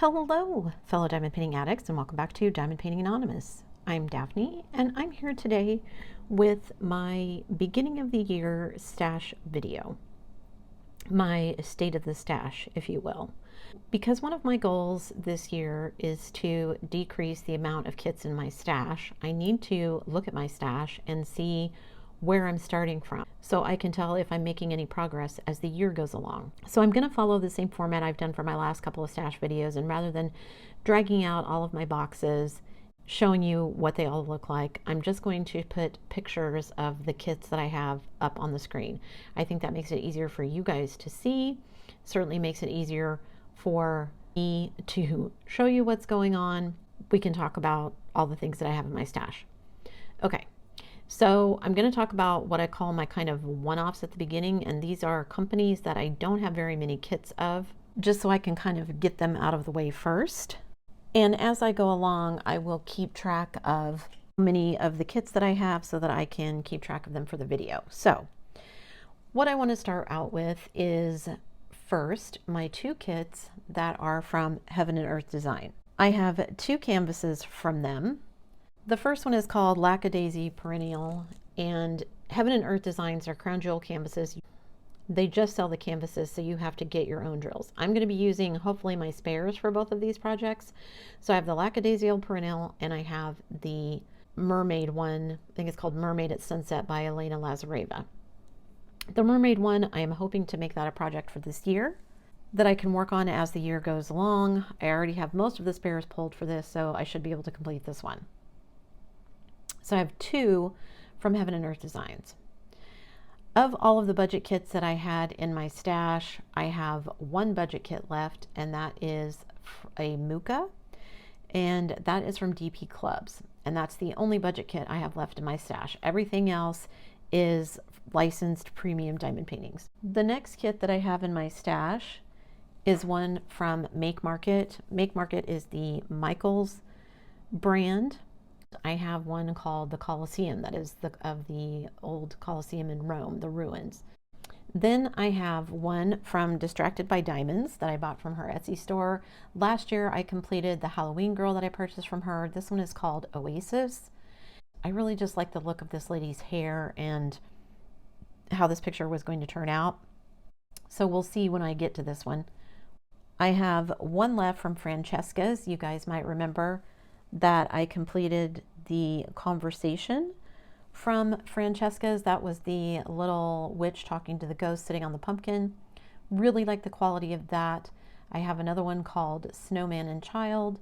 Hello, fellow diamond painting addicts, and welcome back to Diamond Painting Anonymous. I'm Daphne, and I'm here today with my beginning of the year stash video, my state of the stash, if you will. Because one of my goals this year is to decrease the amount of kits in my stash, I need to look at my stash and see where I'm starting from so I can tell if I'm making any progress as the year goes along. So I'm going to follow the same format I've done for my last couple of stash videos, and rather than dragging out all of my boxes, showing you what they all look like, I'm just going to put pictures of the kits that I have up on the screen. I think that makes it easier for you guys to see, certainly makes it easier for me to show you what's going on. We can talk about all the things that I have in my stash. Okay. So I'm going to talk about what I call my kind of one-offs at the beginning, and these are companies that I don't have very many kits of, just so I can kind of get them out of the way first. And as I go along, I will keep track of many of the kits that I have so that I can keep track of them for the video. So what I want to start out with is first my two kits that are from Heaven and Earth Design. I have two canvases from them. The first one is called Lackadaisy Perennial, and Heaven and Earth Designs are crown jewel canvases. They just sell the canvases, so you have to get your own drills. I'm going to be using hopefully my spares for both of these projects. So I have the Lackadaisy Perennial, and I have the mermaid one. I think it's called Mermaid at Sunset by Elena Lazareva. The mermaid one, I am hoping to make that a project for this year that I can work on as the year goes along. I already have most of the spares pulled for this, so I should be able to complete this one. So I have two from Heaven and Earth Designs. Of all of the budget kits that I had in my stash, I have one budget kit left, and that is a Muka, and that is from DP Clubs. And that's the only budget kit I have left in my stash. Everything else is licensed premium diamond paintings. The next kit that I have in my stash is one from Make Market. Make Market is the Michaels brand. I have one called the Colosseum, that is of the old Colosseum in Rome, the ruins. Then I have one from Distracted by Diamonds that I bought from her Etsy store. Last year I completed the Halloween girl that I purchased from her. This one is called Oasis. I really just like the look of this lady's hair and how this picture was going to turn out. So we'll see when I get to this one. I have one left from Francesca's. You guys might remember that I completed the Conversation from Francesca's. That was the little witch talking to the ghost sitting on the pumpkin. Really like the quality of that. I have another one called Snowman and Child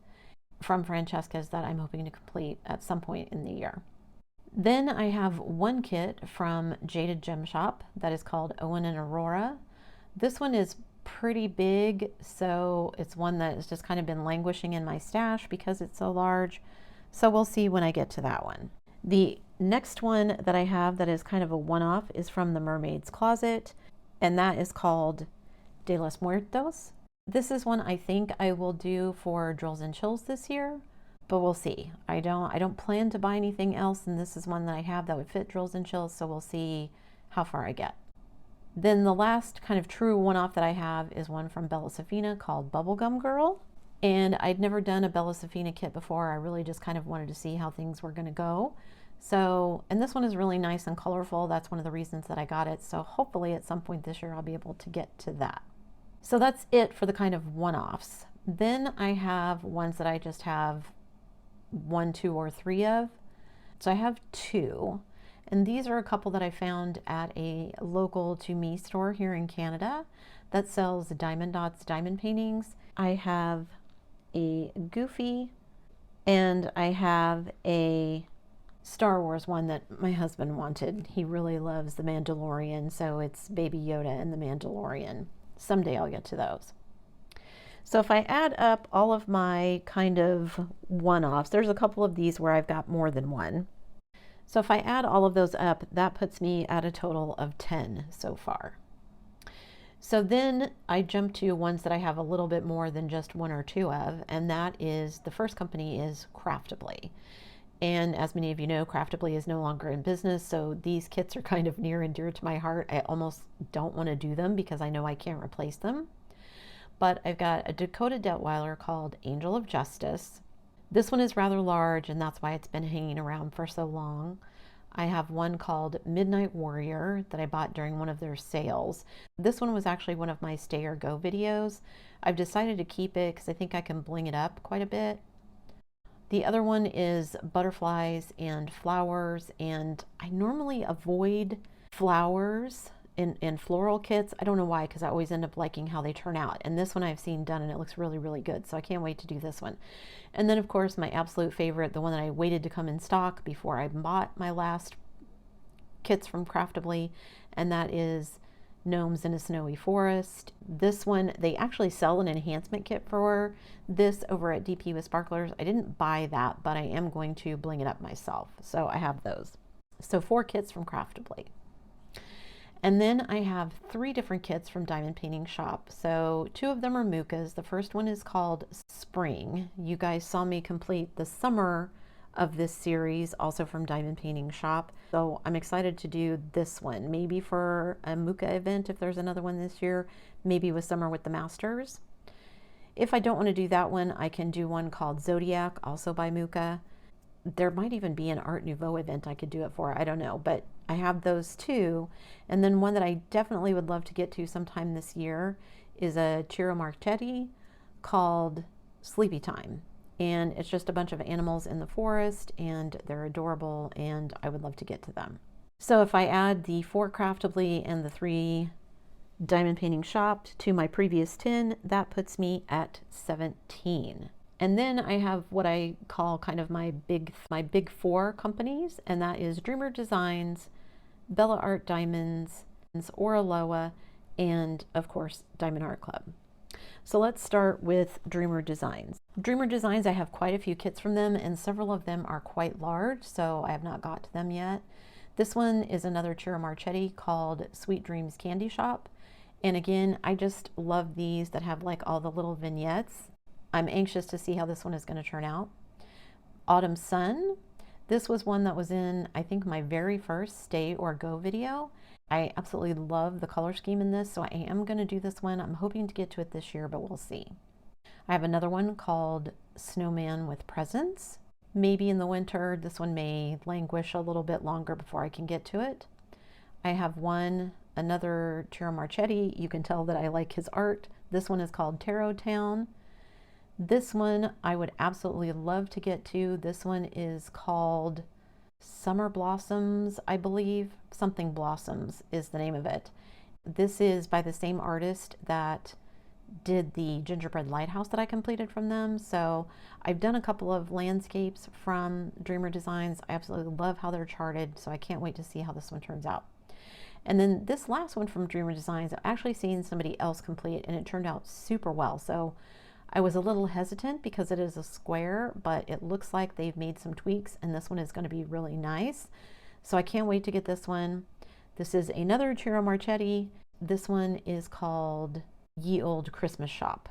from Francesca's that I'm hoping to complete at some point in the year. Then I have one kit from Jaded Gem Shop that is called Owen and Aurora. This one is pretty big, so it's one that has just kind of been languishing in my stash because it's so large. So we'll see when I get to that one. The next one that I have that is kind of a one-off is from the Mermaid's Closet, and that is called De los Muertos. This is one I think I will do for Drills and Chills this year, but we'll see. I don't plan to buy anything else, and this is one that I have that would fit Drills and Chills, so we'll see how far I get. Then the last kind of true one-off that I have is one from Bella Safina called Bubblegum Girl. And I'd never done a Bella Safina kit before. I really just kind of wanted to see how things were going to go. So, and this one is really nice and colorful. That's one of the reasons that I got it. So hopefully at some point this year I'll be able to get to that. So that's it for the kind of one-offs. Then I have ones that I just have one, two, or three of. So I have two. And these are a couple that I found at a local to me store here in Canada that sells Diamond Dots diamond paintings. I have a Goofy and I have a Star Wars one that my husband wanted. He really loves The Mandalorian, so it's Baby Yoda and The Mandalorian. Someday I'll get to those. So if I add up all of my kind of one-offs, there's a couple of these where I've got more than one. So if I add all of those up, that puts me at a total of 10 so far. So then I jump to ones that I have a little bit more than just one or two of, and that is, the first company is Craftably. And as many of you know, Craftably is no longer in business, so these kits are kind of near and dear to my heart. I almost don't want to do them because I know I can't replace them. but I've got a Dakota Detweiler called Angel of Justice. This one is rather large, and that's why it's been hanging around for so long. I have one called Midnight Warrior that I bought during one of their sales. This one was actually one of my Stay or Go videos. I've decided to keep it because I think I can bling it up quite a bit. The other one is butterflies and flowers, and I normally avoid flowers in floral kits. I don't know why, because I always end up liking how they turn out. And this one I've seen done and it looks really, really good. So I can't wait to do this one. And then of course my absolute favorite, the one that I waited to come in stock before I bought my last kits from Craftably, and that is Gnomes in a Snowy Forest. This one, they actually sell an enhancement kit for this over at DP with Sparklers. I didn't buy that, but I am going to bling it up myself. So I have those. So 4 kits from Craftably. And then I have 3 different kits from Diamond Painting Shop. So 2 of them are Mukas. The first one is called Spring. You guys saw me complete the summer of this series, also from Diamond Painting Shop. So I'm excited to do this one, maybe for a Muka event if there's another one this year, maybe with Summer with the Masters. If I don't want to do that one, I can do one called Zodiac, also by Muka. There might even be an Art Nouveau event I could do it for, I don't know, but I have those 2. And then one that I definitely would love to get to sometime this year is a Ciro Marchetti called Sleepy Time. And it's just a bunch of animals in the forest, and they're adorable, and I would love to get to them. So if I add the 4 Craftably and the 3 Diamond Painting Shop to my previous 10, that puts me at 17. And then I have what I call kind of my big 4 companies, and that is Dreamer Designs, Bella Art Diamonds, Oroa, and of course Diamond Art Club. So let's start with Dreamer Designs. Dreamer Designs, I have quite a few kits from them, and several of them are quite large, so I have not got to them yet. This one is another Ciro Marchetti called Sweet Dreams Candy Shop. And again, I just love these that have like all the little vignettes. I'm anxious to see how this one is going to turn out. Autumn Sun. This was one that was in, I think, my very first Stay or Go video. I absolutely love the color scheme in this, so I am going to do this one. I'm hoping to get to it this year, but we'll see. I have another one called Snowman with Presents. Maybe in the winter. This one may languish a little bit longer before I can get to it. I have another Ciro Marchetti. You can tell that I like his art. This one is called Tarot Town. This one I would absolutely love to get to. This one is called Summer Blossoms, I believe. Something Blossoms is the name of it. This is by the same artist that did the gingerbread lighthouse that I completed from them. So I've done a couple of landscapes from Dreamer Designs. I absolutely love how they're charted, so I can't wait to see how this one turns out. And then this last one from Dreamer Designs, I've actually seen somebody else complete, and it turned out super well. So I was a little hesitant because it is a square, but it looks like they've made some tweaks, and this one is going to be really nice. So I can't wait to get this one. This is another Ciro Marchetti. This one is called Ye Old Christmas Shop.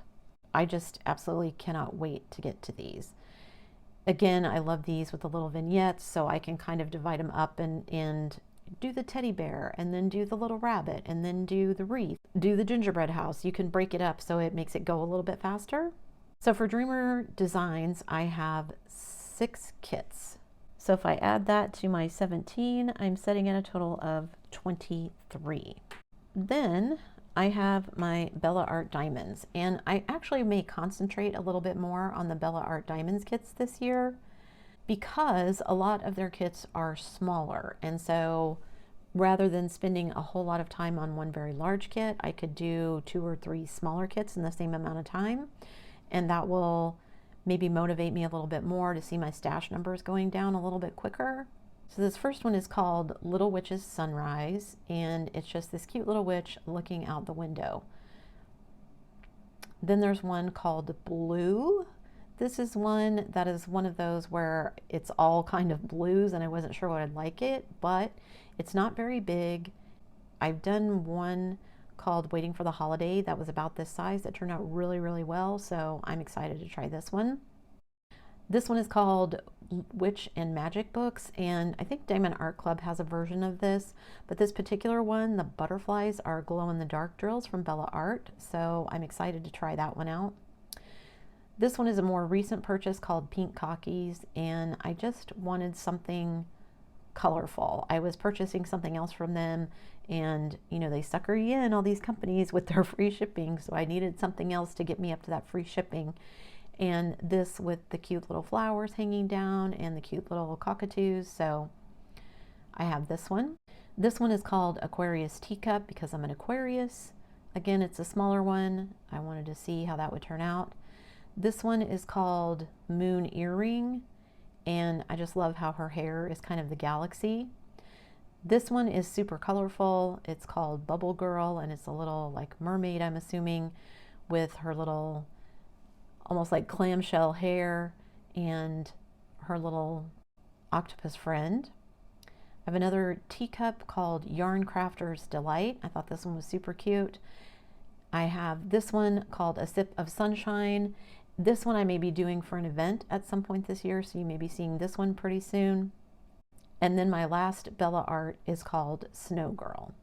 I just absolutely cannot wait to get to these. Again, I love these with the little vignettes, so I can kind of divide them up and do the teddy bear, and then do the little rabbit, and then do the wreath, do the gingerbread house. You can break it up so it makes it go a little bit faster. So for Dreamer Designs, I have 6 kits. So if I add that to my 17, I'm setting in a total of 23. Then I have my Bella Art Diamonds, and I actually may concentrate a little bit more on the Bella Art Diamonds kits this year, because a lot of their kits are smaller, and so rather than spending a whole lot of time on one very large kit, I could do 2 or 3 smaller kits in the same amount of time, and that will maybe motivate me a little bit more to see my stash numbers going down a little bit quicker. So this first one is called Little Witch's Sunrise, and it's just this cute little witch looking out the window. Then there's one called Blue. This is one that is one of those where it's all kind of blues, and I wasn't sure what I'd like it, but it's not very big. I've done one called Waiting for the Holiday that was about this size that turned out really, really well, so I'm excited to try this one. This one is called witch and magic books, and I think Diamond Art Club has a version of this, but this particular one, the butterflies are glow-in-the-dark drills from Bella Art, so I'm excited to try that one out. This one is a more recent purchase called Pink Cockies, and I just wanted something colorful. I was purchasing something else from them, and you know, they sucker you in, all these companies, with their free shipping, so I needed something else to get me up to that free shipping. And this with the cute little flowers hanging down and the cute little cockatoos, so I have this one. This one is called Aquarius Teacup because I'm an Aquarius. Again, it's a smaller one. I wanted to see how that would turn out. This one is called Moon Earring, and I just love how her hair is kind of the galaxy. This one is super colorful. It's called Bubble Girl, and it's a little like mermaid, I'm assuming, with her little almost like clamshell hair and her little octopus friend. I have another teacup called Yarn Crafter's Delight. I thought this one was super cute. I have this one called A Sip of Sunshine. This one I may be doing for an event at some point this year, so you may be seeing this one pretty soon. And then my last Bella Art is called Snow Girl.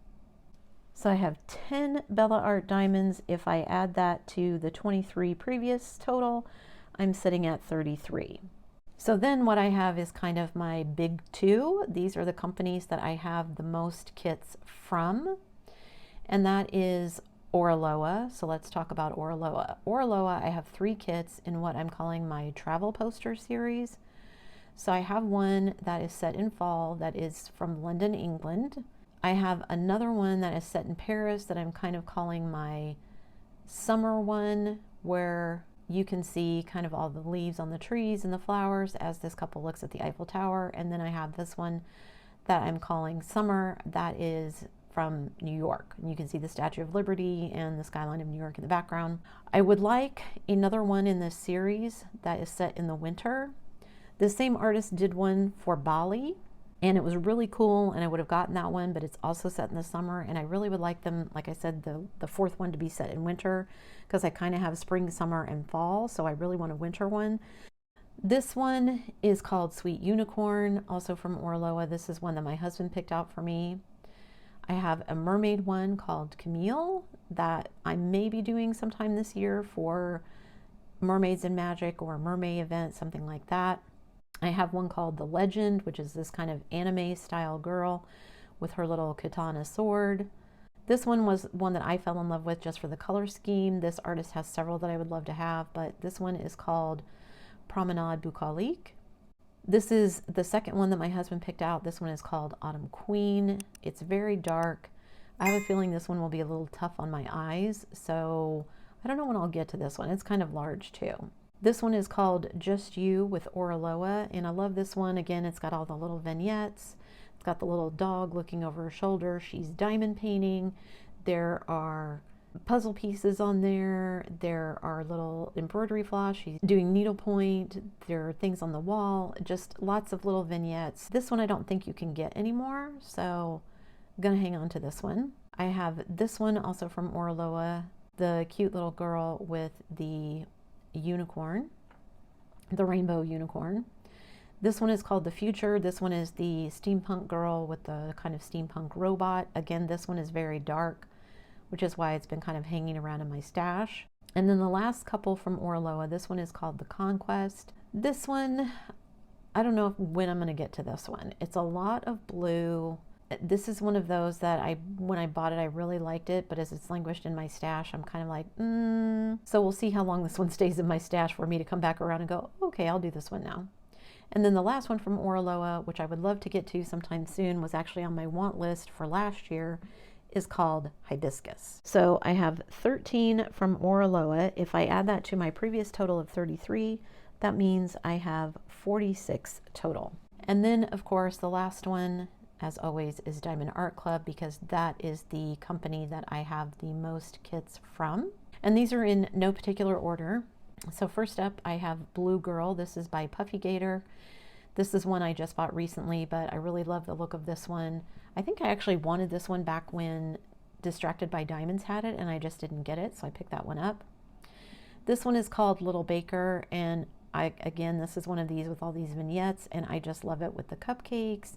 So I have 10 Bella Art diamonds. If I add that to the 23 previous total, I'm sitting at 33. So then what I have is kind of my big two. These are the companies that I have the most kits from, and that is Oroa. So let's talk about Oroa. Oroa, I have 3 kits in what I'm calling my travel poster series. So I have one that is set in fall that is from London, England. I have another one that is set in Paris that I'm kind of calling my summer one, where you can see kind of all the leaves on the trees and the flowers as this couple looks at the Eiffel Tower. And then I have this one that I'm calling summer, that is from New York. And you can see the Statue of Liberty and the skyline of New York in the background. I would like another one in this series that is set in the winter. The same artist did one for Bali, and it was really cool, and I would have gotten that one, but it's also set in the summer, and I really would like them, like I said, the fourth one to be set in winter, because I kind of have spring, summer, and fall, so I really want a winter one. This one is called Sweet Unicorn, also from Oroa. This is one that my husband picked out for me. I have a mermaid one called Camille that I may be doing sometime this year for Mermaids and Magic or a mermaid event, something like that. I have one called The Legend, which is this kind of anime style girl with her little katana sword. This one was one that I fell in love with just for the color scheme. This artist has several that I would love to have, but this one is called Promenade Bucolique. This is the second one that my husband picked out. This one is called Autumn Queen. It's very dark. I have a feeling this one will be a little tough on my eyes, so I don't know when I'll get to this one. It's kind of large too. This one is called Just You with Oroa, and I love this one. Again, it's got all the little vignettes. It's got the little dog looking over her shoulder. She's diamond painting. There are puzzle pieces on there. There are little embroidery floss. She's doing needlepoint. There are things on the wall. Just lots of little vignettes. This one I don't think you can get anymore, so I'm gonna hang on to this one. I have this one also from Oroa, the cute little girl with the unicorn, the rainbow unicorn. This one is called The Future. This one is the steampunk girl with the kind of steampunk robot. Again, this one is very dark, which is why it's been kind of hanging around in my stash. And then the last couple from Oroa, this one is called The Conquest. This one, I don't know when I'm going to get to this one. It's a lot of blue. This is one of those that when I bought it, I really liked it, but as it's languished in my stash, I'm kind of like, So we'll see how long this one stays in my stash for me to come back around and go, okay, I'll do this one now. And then the last one from Oroa, which I would love to get to sometime soon, was actually on my want list for last year, is called Hibiscus. So I have 13 from Oroa. If I add that to my previous total of 33, that means I have 46 total. And then, of course, the last one, as always, is Diamond Art Club, because that is the company that I have the most kits from. And these are in no particular order. So first up, I have Blue Girl. This is by Puffy Gator. This is one I just bought recently, but I really love the look of this one. I think I actually wanted this one back when Distracted by Diamonds had it, and I just didn't get it, so I picked that one up. This one is called Little Baker, and Again, this is one of these with all these vignettes, and I just love it with the cupcakes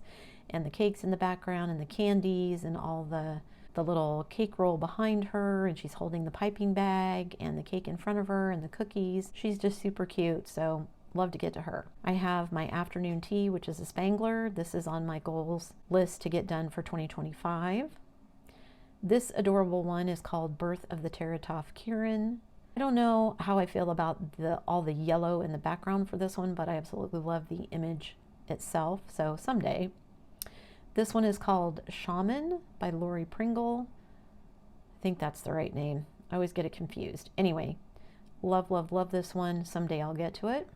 and the cakes in the background and the candies and all the little cake roll behind her, and she's holding the piping bag and the cake in front of her and the cookies. She's just super cute, so love to get to her. I have my afternoon tea, which is a spangler. This is on my goals list to get done for 2025. This adorable one is called Birth of the Teratoph Kieran. I don't know how I feel about all the yellow in the background for this one, but I absolutely love the image itself, so someday. This one is called Shaman by Lori Pringle. I think that's the right name. I always get it confused. Anyway, love, love, love this one. Someday I'll get to it.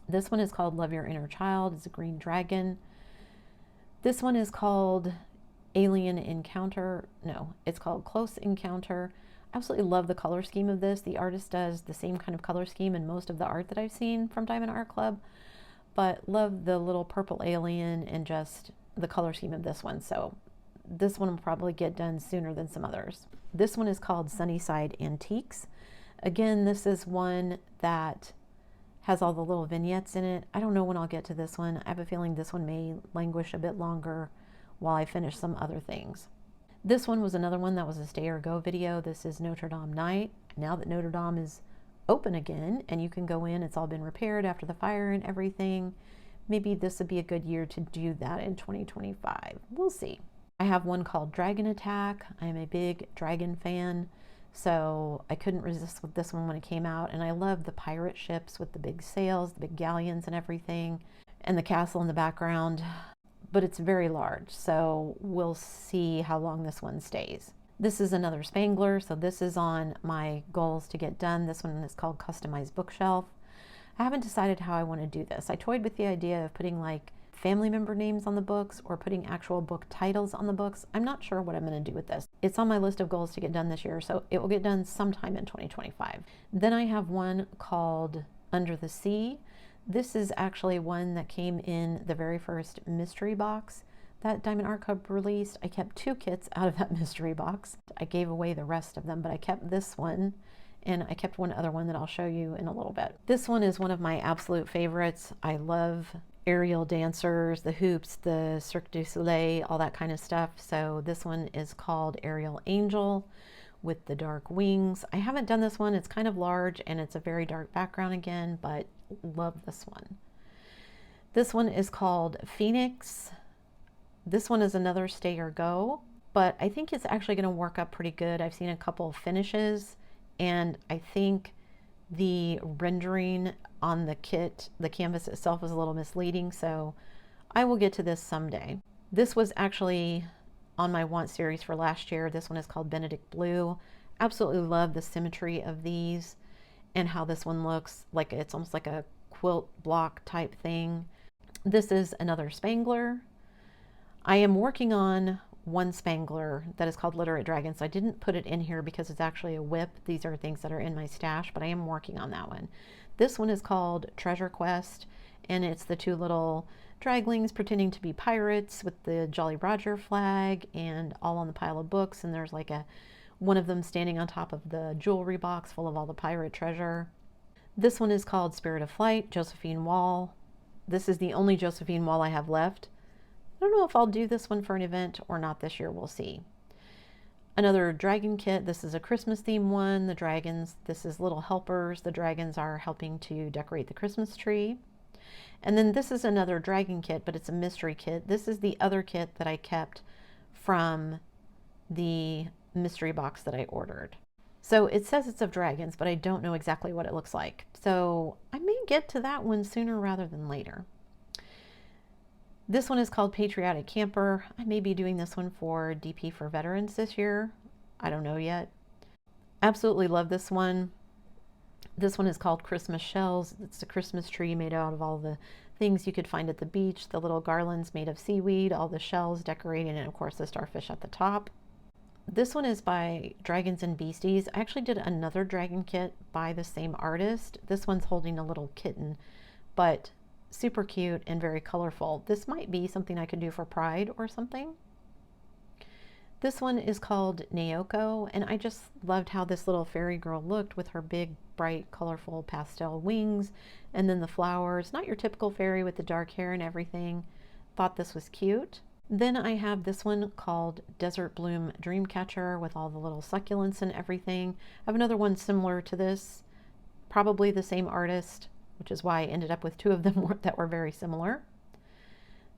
This one is called Love Your Inner Child. It's a green dragon. This one is called Alien Encounter. No, it's called Close Encounter. I absolutely love the color scheme of this. The artist does the same kind of color scheme in most of the art that I've seen from Diamond Art Club, but love the little purple alien and just the color scheme of this one. So this one will probably get done sooner than some others. This one is called Sunnyside Antiques. Again, this is one that has all the little vignettes in it. I don't know when I'll get to this one. I have a feeling this one may languish a bit longer while I finish some other things. This one was another one that was a stay or go video. This is Notre Dame Night. Now that Notre Dame is open again and you can go in, it's all been repaired after the fire and everything. Maybe this would be a good year to do that in 2025. We'll see. I have one called Dragon Attack. I am a big dragon fan, so I couldn't resist with this one when it came out. And I love the pirate ships with the big sails, the big galleons and everything, and the castle in the background. But it's very large, so we'll see how long this one stays. This is another spangler, so this is on my goals to get done. This one is called Customized Bookshelf. I haven't decided how I want to do this. I toyed with the idea of putting like family member names on the books or putting actual book titles on the books. I'm not sure what I'm going to do with this. It's on my list of goals to get done this year, so it will get done sometime in 2025. Then I have one called Under the Sea. This is actually one that came in the very first mystery box that Diamond Art Club released. I kept 2 kits out of that mystery box. I gave away the rest of them, but I kept this one. And I kept one other one that I'll show you in a little bit. This one is one of my absolute favorites. I love aerial dancers, the hoops, the Cirque du Soleil, all that kind of stuff. So this one is called Aerial Angel with the dark wings. I haven't done this one. It's kind of large and it's a very dark background again, but love this one. This one is called Phoenix. This one is another stay or go, but I think it's actually going to work up pretty good. I've seen a couple of finishes, and I think the rendering on the kit, the canvas itself, is a little misleading, so I will get to this someday. This was actually on my want series for last year. This one is called Benedict Blue. Absolutely love the symmetry of these and how this one looks like it's almost like a quilt block type thing. This is another spangler. I am working on one spangler that is called Literate Dragon, so I didn't put it in here because it's actually a whip. These are things that are in my stash, but I am working on that one. This one is called Treasure Quest, and it's the 2 little draglings pretending to be pirates with the Jolly Roger flag and all on the pile of books, and there's like one of them standing on top of the jewelry box full of all the pirate treasure. This one is called Spirit of Flight, Josephine Wall. This is the only Josephine Wall I have left. I don't know if I'll do this one for an event or not this year. We'll see. Another dragon kit. This is a Christmas theme one. The dragons, this is little helpers. The dragons are helping to decorate the Christmas tree. And then this is another dragon kit, but it's a mystery kit. This is the other kit that I kept from the mystery box that I ordered. So it says it's of dragons, but I don't know exactly what it looks like. So I may get to that one sooner rather than later. This one is called Patriotic Camper. I may be doing this one for DP for Veterans this year. I don't know yet. Absolutely love this one. This one is called Christmas Shells. It's a Christmas tree made out of all the things you could find at the beach, the little garlands made of seaweed, all the shells decorated, and of course the starfish at the top. This one is by Dragons and Beasties. I actually did another dragon kit by the same artist. This one's holding a little kitten, but super cute and very colorful. This might be something I could do for Pride or something. This one is called Naoko, and I just loved how this little fairy girl looked with her big, bright, colorful pastel wings, and then the flowers. Not your typical fairy with the dark hair and everything. Thought this was cute. Then I have this one called Desert Bloom Dreamcatcher with all the little succulents and everything. I have another one similar to this, probably the same artist, which is why I ended up with two of them that were very similar.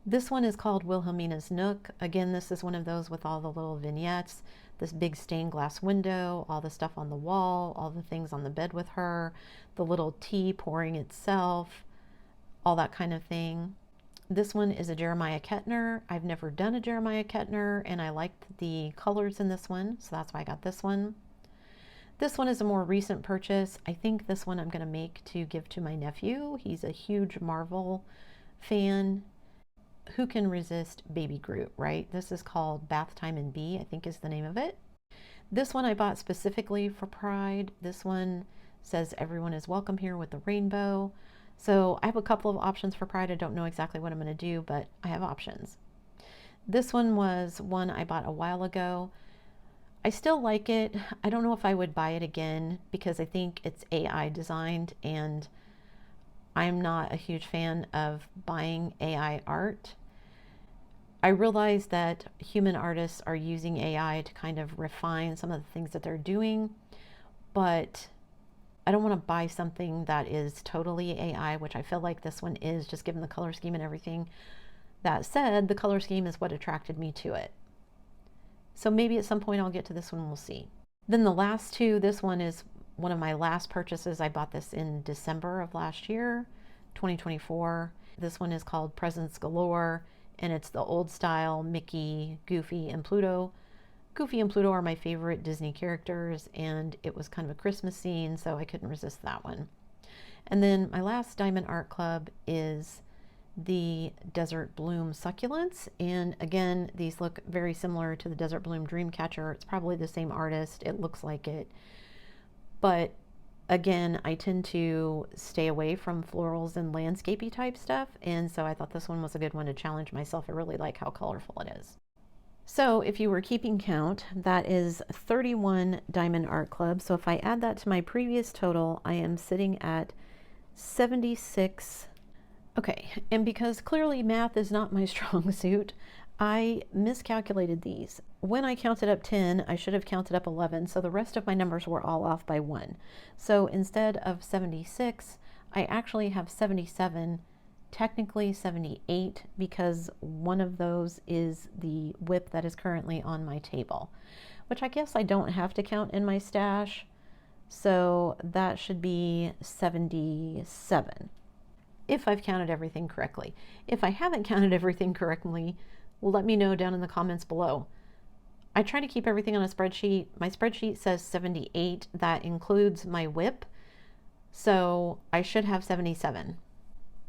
This one is called Wilhelmina's Nook. Again, this is one of those with all the little vignettes, this big stained glass window, all the stuff on the wall, all the things on the bed with her, the little tea pouring itself, all that kind of thing. This one is a Jeremiah Kettner. I've never done a Jeremiah Kettner, and I liked the colors in this one, so that's why I got this one. This one is a more recent purchase. I think this one I'm going to make to give to my nephew. He's a huge Marvel fan. Who can resist Baby Groot, right? This is called Bath Time and Bee, I think is the name of it. This one I bought specifically for Pride. This one says everyone is welcome here with the rainbow. So I have a couple of options for Pride. I don't know exactly what I'm going to do, but I have options. This one was one I bought a while ago. I still like it. I don't know if I would buy it again because I think it's AI designed, and I'm not a huge fan of buying AI art. I realize that human artists are using AI to kind of refine some of the things that they're doing, but I don't want to buy something that is totally AI, which I feel like this one is, just given the color scheme and everything. That said, the color scheme is what attracted me to it. So maybe at some point I'll get to this one, we'll see. Then the last two, this one is one of my last purchases. I bought this in December of last year, 2024. This one is called Presents Galore, and it's the old style Mickey, Goofy, and Pluto. Goofy and Pluto are my favorite Disney characters, and it was kind of a Christmas scene, so I couldn't resist that one. And then my last Diamond Art Club is the Desert Bloom Succulents, and again, these look very similar to the Desert Bloom Dreamcatcher. It's probably the same artist, it looks like it, but again, I tend to stay away from florals and landscapey type stuff, and so I thought this one was a good one to challenge myself. I really like how colorful it is. So if you were keeping count, that is 31 Diamond Art Club. So if I add that to my previous total, I am sitting at 76. Okay, and because clearly math is not my strong suit, I miscalculated these. When I counted up 10, I should have counted up 11, so the rest of my numbers were all off by 1. So instead of 76, I actually have 77, technically 78, because one of those is the whip that is currently on my table, which I guess I don't have to count in my stash, so that should be 77. If I've counted everything correctly. If I haven't counted everything correctly, let me know down in the comments below. I try to keep everything on a spreadsheet. My spreadsheet says 78. That includes my whip, so I should have 77.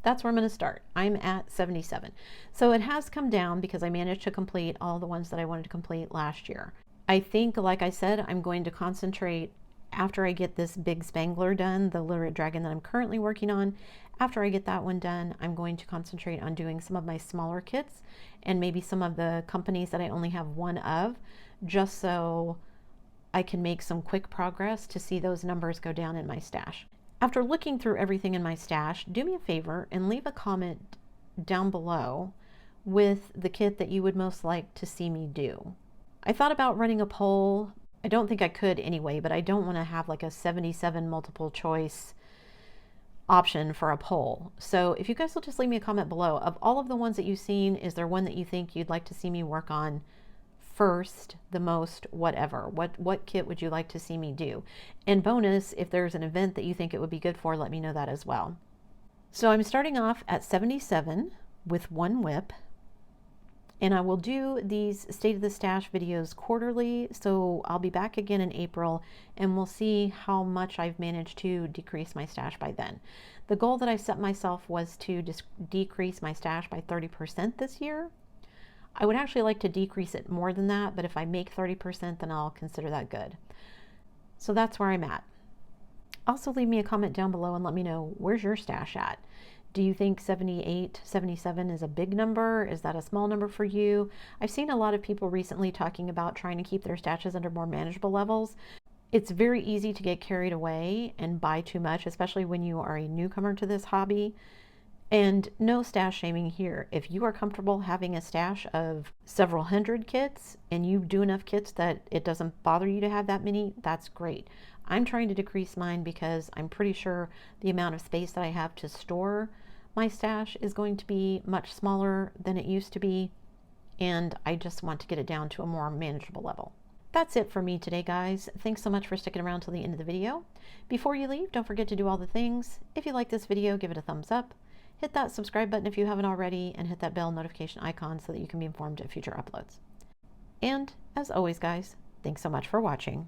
That's where I'm going to start. I'm at 77. So it has come down because I managed to complete all the ones that I wanted to complete last year. I think, like I said, I'm going to concentrate after I get this big Spangler done, the Lurid Dragon that I'm currently working on. After I get that one done, I'm going to concentrate on doing some of my smaller kits and maybe some of the companies that I only have one of, just so I can make some quick progress to see those numbers go down in my stash. After looking through everything in my stash, do me a favor and leave a comment down below with the kit that you would most like to see me do. I thought about running a poll. I don't think I could anyway, but I don't want to have like a 77 multiple choice option for a poll. So if you guys will just leave me a comment below, of all of the ones that you've seen, is there one that you think you'd like to see me work on first, the most, whatever? What kit would you like to see me do? And bonus, if there's an event that you think it would be good for, let me know that as well. So I'm starting off at 77 with one whip, and I will do these State of the Stash videos quarterly, so I'll be back again in April, and we'll see how much I've managed to decrease my stash by then. The goal that I set myself was to decrease my stash by 30% this year. I would actually like to decrease it more than that, but if I make 30%, then I'll consider that good. So that's where I'm at. Also leave me a comment down below and let me know, where's your stash at? Do you think 78, 77 is a big number? Is that a small number for you? I've seen a lot of people recently talking about trying to keep their stashes under more manageable levels. It's very easy to get carried away and buy too much, especially when you are a newcomer to this hobby. And no stash shaming here. If you are comfortable having a stash of several hundred kits and you do enough kits that it doesn't bother you to have that many, that's great. I'm trying to decrease mine because I'm pretty sure the amount of space that I have to store my stash is going to be much smaller than it used to be, and I just want to get it down to a more manageable level. That's it for me today, guys. Thanks so much for sticking around till the end of the video. Before you leave, don't forget to do all the things. If you like this video, give it a thumbs up. Hit that subscribe button if you haven't already, and hit that bell notification icon so that you can be informed of future uploads. And as always, guys, thanks so much for watching.